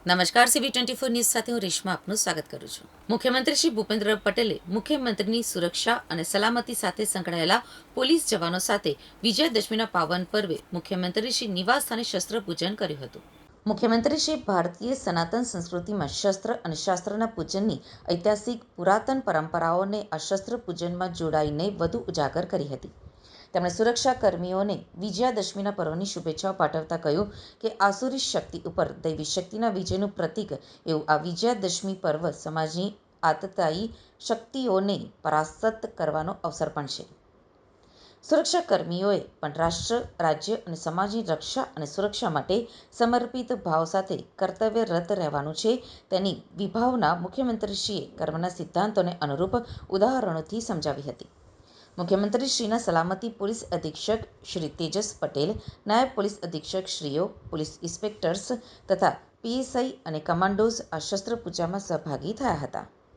નમસ્કાર, CV24 news સાથે હું રેશમા આપનું સ્વાગત કરું છું. મુખ્યમંત્રી શ્રી ભૂપેન્દ્ર પટેલે મુખ્યમંત્રીની સુરક્ષા અને સલામતી સાથે સંકળાયેલા પોલીસ જવાનો સાથે વિજયાદશમીના પાવન પર્વે મુખ્યમંત્રી શ્રી નિવાસ સ્થાને શસ્ત્ર પૂજન કર્યું હતું. મુખ્યમંત્રી શ્રી ભારતીય સનાતન સંસ્કૃતિમાં શસ્ત્ર અને શાસ્ત્રના પૂજનની ઐતિહાસિક પુરાતન પરંપરાઓને આ શસ્ત્ર પૂજનમાં જોડાઈને વધુ ઉજાગર કરી હતી. તેમણે સુરક્ષા કર્મીઓને વિજયાદશમીના પર્વની શુભેચ્છાઓ પાઠવતા કહ્યું કે આસુરી શક્તિ ઉપર દૈવી શક્તિના વિજયનું પ્રતીક એવું આ વિજયાદશમી પર્વ સમાજની આતતાયી શક્તિઓને પરાસ્ત કરવાનો અવસર પણ છે. સુરક્ષા કર્મીઓએ પણ રાષ્ટ્ર, રાજ્ય અને સમાજની રક્ષા અને સુરક્ષા માટે સમર્પિત ભાવ સાથે કર્તવ્યરત રહેવાનું છે તેની વિભાવના મુખ્યમંત્રીશ્રીએ કર્મના સિદ્ધાંતોને અનુરૂપ ઉદાહરણોથી સમજાવી હતી. મુખ્યમંત્રીશ્રીના સલામતી પોલીસ અધિક્ષક શ્રી તેજસ પટેલ, નાયબ પોલીસ અધિક્ષક શ્રીઓ, પોલીસ ઇન્સ્પેક્ટર્સ તથા PSI અને કમાન્ડોઝ આ શસ્ત્ર પૂજામાં સહભાગી થયા હતા.